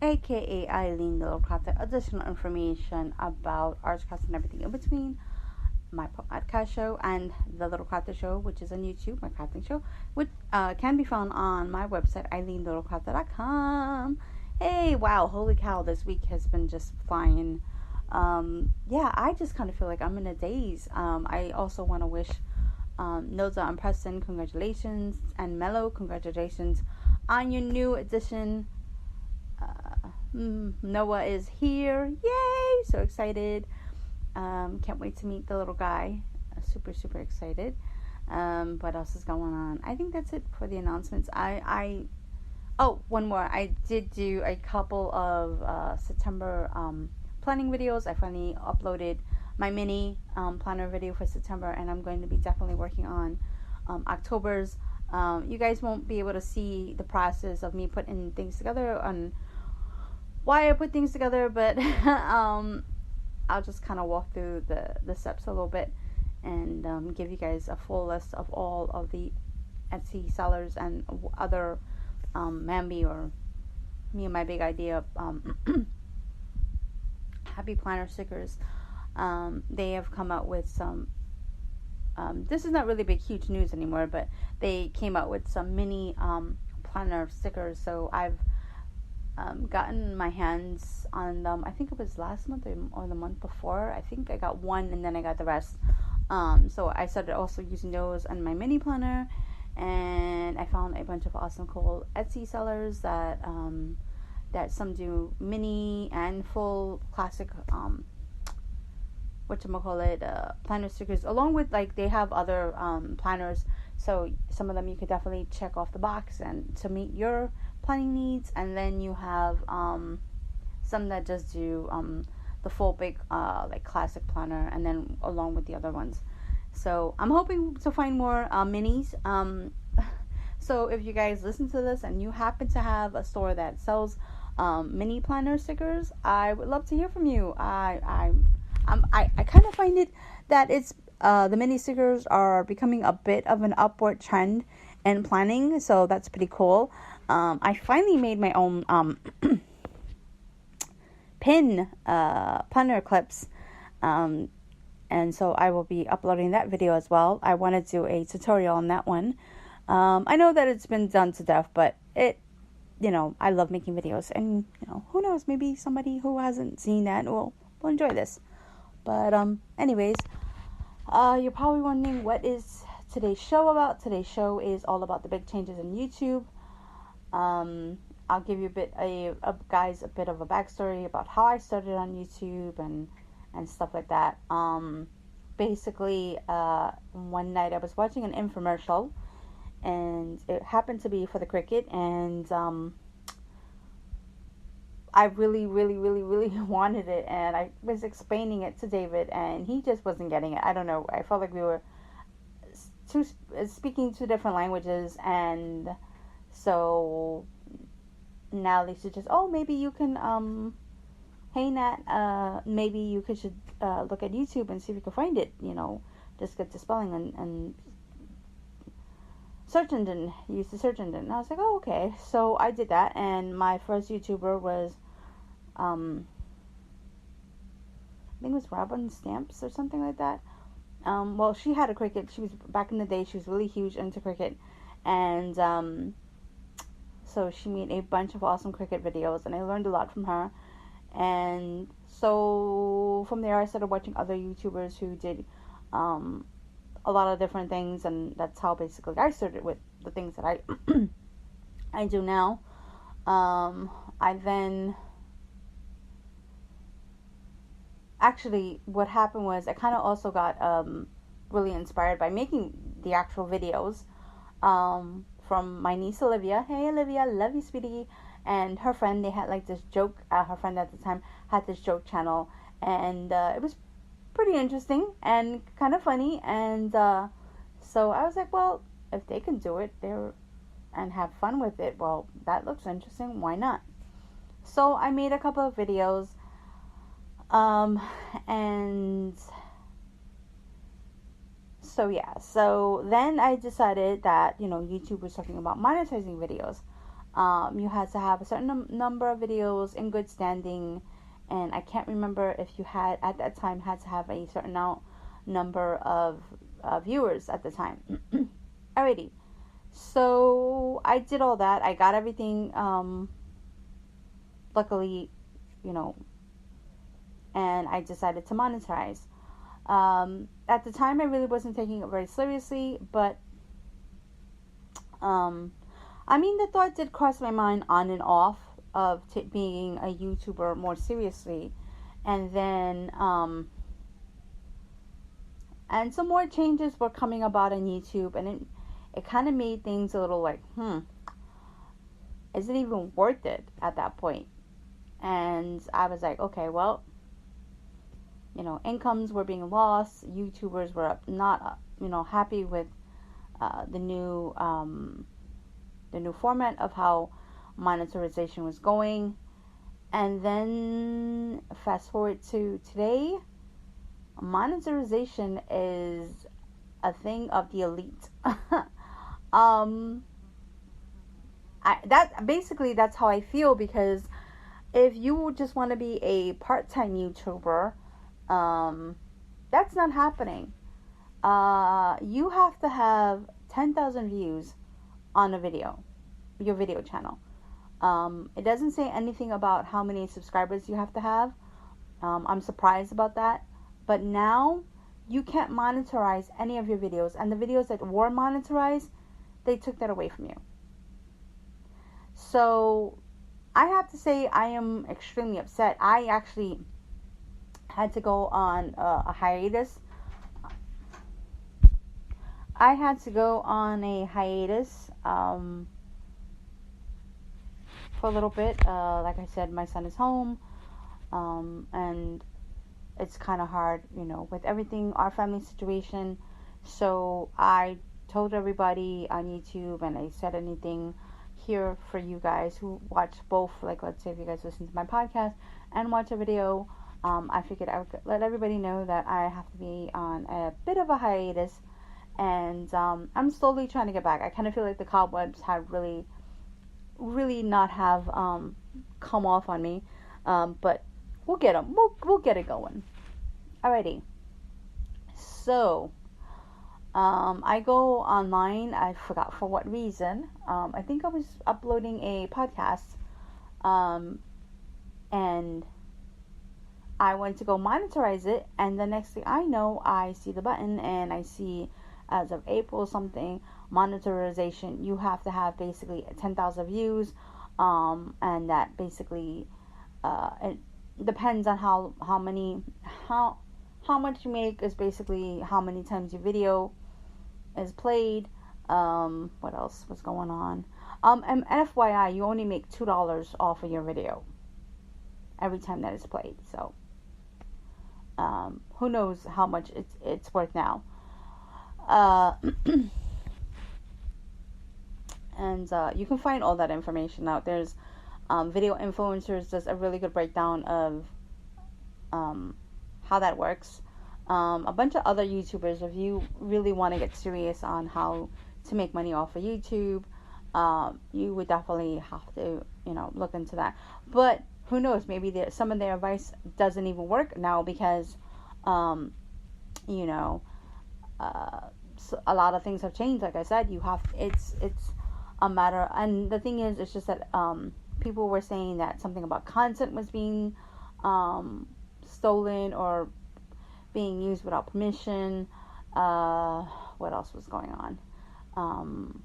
aka Eileen the Little Crafter. Additional information about arts, crafts, and everything in between. My podcast show and the Little Crafter Show, which is on YouTube, my crafting show, which can be found on my website, EileenLittleCrafter.com. Hey, wow, holy cow, this week has been just flying. Yeah, I just kind of feel like I'm in a daze. I also want to wish Noza and Preston, congratulations, and Mello, congratulations on your new edition. Noah is here, yay! So excited. Can't wait to meet the little guy. Super, super excited. What else is going on? I think that's it for the announcements. Oh, one more. I did do a couple of September planning videos. I finally uploaded my mini planner video for September, and I'm going to be definitely working on October's. You guys won't be able to see the process of me putting things together on why I put things together, but I'll just kind of walk through the steps a little bit and give you guys a full list of all of the Etsy sellers and other Mambi or Me and My Big Idea Happy Planner stickers. They have come out with some, this is not really big, huge news anymore, but they came out with some mini planner stickers. So I've gotten my hands on them. I think it was last month or the month before. I think I got one and then I got the rest. So I started also using those on my mini planner, and I found a bunch of awesome, cool Etsy sellers that some do mini and full classic planner stickers, along with like they have other planners. So some of them you could definitely check off the box and to meet your planning needs, and then you have some that just do the full big like classic planner, and then along with the other ones. So I'm hoping to find more minis. So if you guys listen to this and you happen to have a store that sells mini planner stickers, I would love to hear from you. I kind of find it that it's the mini stickers are becoming a bit of an upward trend in planning, so that's pretty cool. I finally made my own pin planner clips, and so I will be uploading that video as well. I want to do a tutorial on that one. I know that it's been done to death, but I love making videos, and who knows, maybe somebody who hasn't seen that will enjoy this. But anyways, you're probably wondering, what is today's show about? Today's show is all about the big changes in YouTube. I'll give you a bit of a backstory about how I started on YouTube and stuff like that. Basically, one night I was watching an infomercial, and it happened to be for the Cricut, and I really, really, really, really wanted it, and I was explaining it to David, and he just wasn't getting it. I don't know. I felt like we were speaking two different languages, and so now they suggest, maybe you can, hey Nat, maybe you should look at YouTube and see if you can find it. Just get the spelling and search engine, use the search engine. And I was like, oh, okay. So I did that, and my first YouTuber was, I think it was Robin Stamps or something like that. Well, she had a Cricut. She was, back in the day, she was really huge into Cricut, and so she made a bunch of awesome Cricut videos, and I learned a lot from her. And so from there, I started watching other YouTubers who did a lot of different things, and that's how basically I started with the things that I do now. I then actually, what happened was I kind of also got really inspired by making the actual videos from my niece Olivia. Hey Olivia, love you, sweetie. And her friend, they had like this joke, her friend at the time had this joke channel, and it was pretty interesting and kind of funny, and so I was like, well, if they can do it and have fun with it, well, that looks interesting, why not? So I made a couple of videos, and so yeah, so then I decided that YouTube was talking about monetizing videos. You had to have a certain number of videos in good standing, and I can't remember if you had at that time had to have a certain number of viewers at the time. Alrighty, so I did all that. I got everything, luckily, and I decided to monetize. At the time, I really wasn't taking it very seriously, but the thought did cross my mind on and off of being a YouTuber more seriously, and then and some more changes were coming about on YouTube, and it kind of made things a little like, is it even worth it at that point? And I was like, okay, well, incomes were being lost. YouTubers were not, happy with the new format of how monetization was going. And then fast forward to today, monetization is a thing of the elite. That's how I feel, because if you just want to be a part-time YouTuber, that's not happening. You have to have 10,000 views on your video channel. It doesn't say anything about how many subscribers you have to have. I'm surprised about that. But now you can't monetize any of your videos, and the videos that were monetized, they took that away from you. So I have to say I am extremely upset. I actually had to go on a hiatus. I had to go on a hiatus for a little bit. Like I said, my son is home, and it's kind of hard, with everything, our family situation. So I told everybody on YouTube, and I said anything here for you guys who watch both, like, let's say if you guys listen to my podcast and watch a video, I figured I would let everybody know that I have to be on a bit of a hiatus, and I'm slowly trying to get back. I kind of feel like the cobwebs have really not have come off on me, but we'll get them. We'll get it going. Alrighty. So, I go online. I forgot for what reason. I think I was uploading a podcast, and I went to go monetize it, and the next thing I know, I see the button, and I see, as of April something, monetization, you have to have basically 10,000 views, and that basically, it depends on how much you make is basically how many times your video is played. What else was going on? And FYI, you only make $2 off of your video every time that is played. So, who knows how much it's worth now. And you can find all that information out. There's Video Influencers does a really good breakdown of how that works. A bunch of other YouTubers, if you really want to get serious on how to make money off of YouTube, you would definitely have to, look into that. But who knows, maybe some of their advice doesn't even work now, because, so a lot of things have changed. Like I said, it's a matter, and the thing is, it's just that, people were saying that something about content was being, stolen or being used without permission. What else was going on?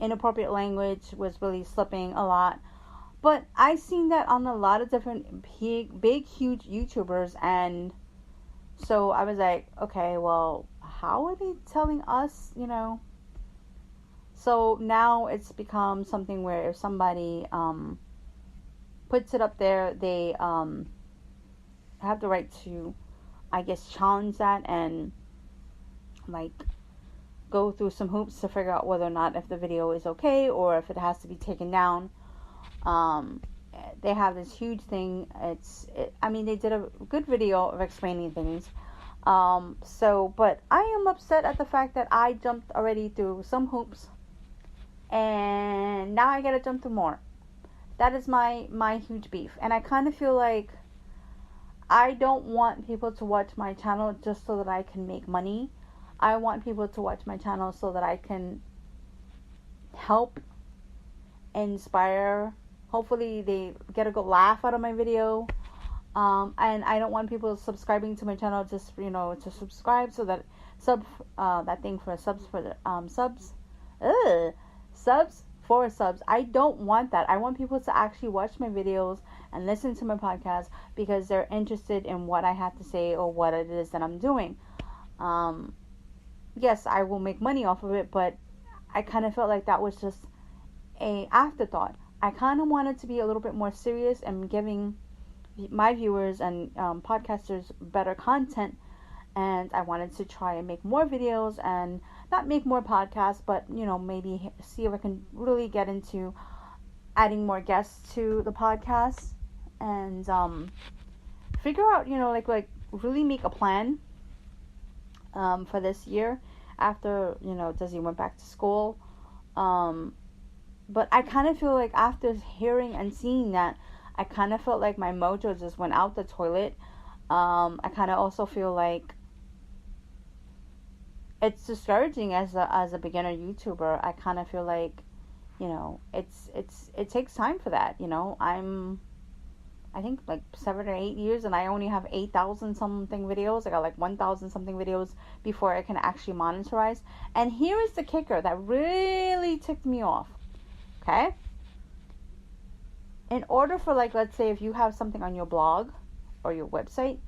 Inappropriate language was really slipping a lot. But I've seen that on a lot of different big, huge YouTubers, and so I was like, okay, well, how are they telling us, So now it's become something where if somebody puts it up there, they have the right to, I guess, challenge that and, like, go through some hoops to figure out whether or not if the video is okay or if it has to be taken down. They have this huge thing. They did a good video of explaining things. But I am upset at the fact that I jumped already through some hoops and now I gotta jump through more. That is my huge beef. And I kind of feel like I don't want people to watch my channel just so that I can make money. I want people to watch my channel so that I can help, inspire. Hopefully they get a good laugh out of my video. And I don't want people subscribing to my channel just, to subscribe so that that thing for subs for the subs for subs. I don't want that. I want people to actually watch my videos and listen to my podcast because they're interested in what I have to say or what it is that I'm doing. Yes, I will make money off of it, but I kind of felt like that was just a afterthought. I kind of wanted to be a little bit more serious and giving my viewers and podcasters better content, and I wanted to try and make more videos and not make more podcasts, but maybe see if I can really get into adding more guests to the podcast and figure out like really make a plan for this year after Desi went back to school. But I kind of feel like after hearing and seeing that, I kind of felt like my mojo just went out the toilet. I kind of also feel like it's discouraging as a beginner YouTuber. I kind of feel like, it takes time for that. I think like 7 or 8 years, and I only have 8,000 something videos. I got like 1,000 something videos before I can actually monetize. And here is the kicker that really ticked me off. Okay. In order for, like, let's say if you have something on your blog or your website,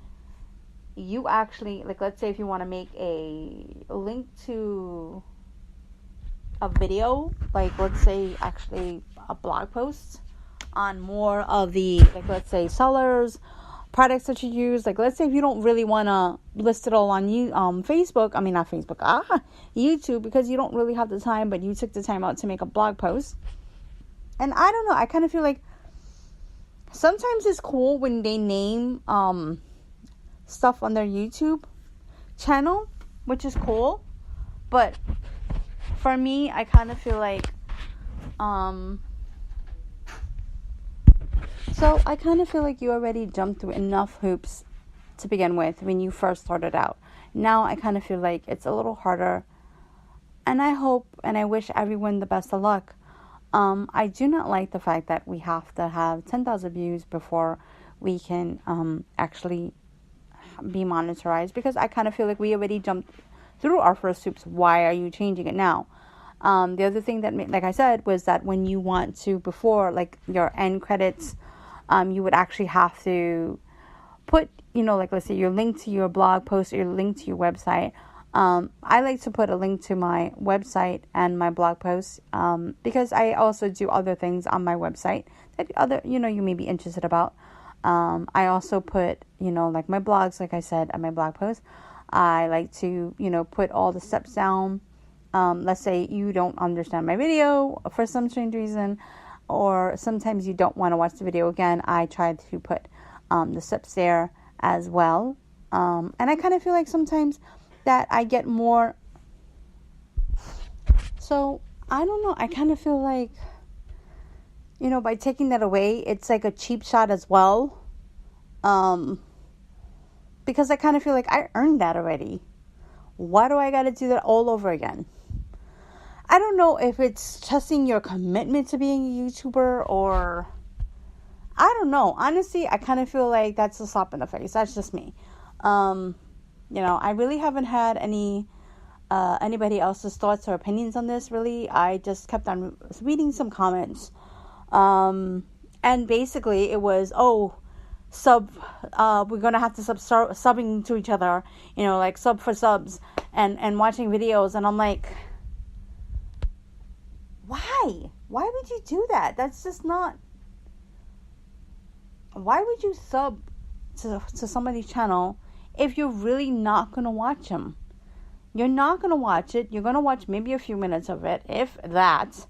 you actually, like, let's say if you want to make a link to a video, like, let's say actually a blog post on more of the, like, let's say sellers, products that you use. Like, let's say if you don't really want to list it all on Facebook, not Facebook, YouTube, because you don't really have the time, but you took the time out to make a blog post. And I don't know, I kind of feel like sometimes it's cool when they name stuff on their YouTube channel, which is cool. But for me, I kind of feel like so I kind of feel like you already jumped through enough hoops to begin with when you first started out. Now I kind of feel like it's a little harder, and I hope and I wish everyone the best of luck. I do not like the fact that we have to have 10,000 views before we can actually be monetized, because I kind of feel like we already jumped through our first hoops. Why are you changing it now? The other thing that, like I said, was that when you want to, before, like, your end credits, you would actually have to put, like, let's say your link to your blog post or your link to your website. I like to put a link to my website and my blog posts, because I also do other things on my website that you may be interested about. I also put, like my blogs, like I said, and my blog posts. I like to, put all the steps down. Let's say you don't understand my video for some strange reason, or sometimes you don't want to watch the video again. I try to put the steps there as well. And I kind of feel like sometimes that I get more. So I don't know. I kind of feel like, by taking that away, it's like a cheap shot as well. Because I kind of feel like I earned that already. Why do I got to do that all over again? I don't know if it's testing your commitment to being a YouTuber, or I don't know. Honestly, I kind of feel like that's a slap in the face. That's just me. I really haven't had anybody else's thoughts or opinions on this, really. I just kept on reading some comments. And basically it was, we're going to have to start subbing to each other, like sub for subs and watching videos. And I'm like, why? Why would you do that? That's just not. Why would you sub to somebody's channel if you're really not going to watch them? You're not going to watch it. You're going to watch maybe a few minutes of it, if that.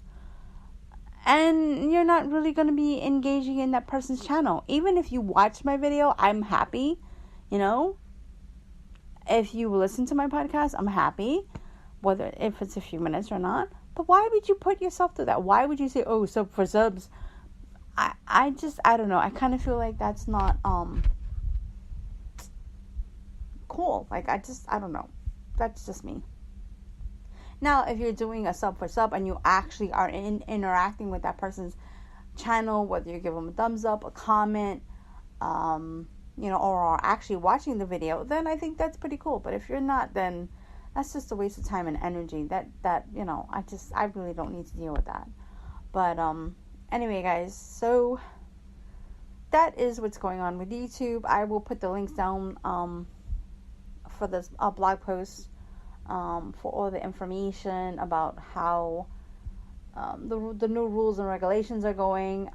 And you're not really going to be engaging in that person's channel. Even if you watch my video, I'm happy. If you listen to my podcast, I'm happy. If it's a few minutes or not. But why would you put yourself through that? Why would you say, oh, sub for subs? I don't know. I kind of feel like that's not cool. Like, I don't know. That's just me. Now, if you're doing a sub for sub and you actually are interacting with that person's channel, whether you give them a thumbs up, a comment, or are actually watching the video, then I think that's pretty cool. But if you're not, then that's just a waste of time and energy. That I really don't need to deal with that. But anyway, guys, so that is what's going on with YouTube. I will put the links down for this blog post for all the information about how the new rules and regulations are going.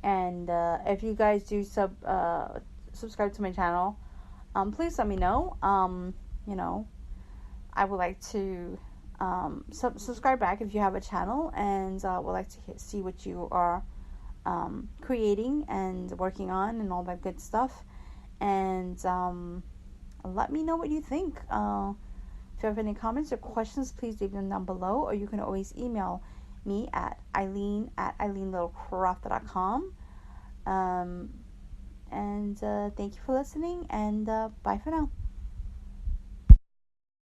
And if you guys do subscribe to my channel, please let me know. I would like to subscribe back if you have a channel, and would like to see what you are creating and working on and all that good stuff. And let me know what you think. If you have any comments or questions, please leave them down below, or you can always email me at eileen@eileenlittlecraft.com. And thank you for listening, and bye for now.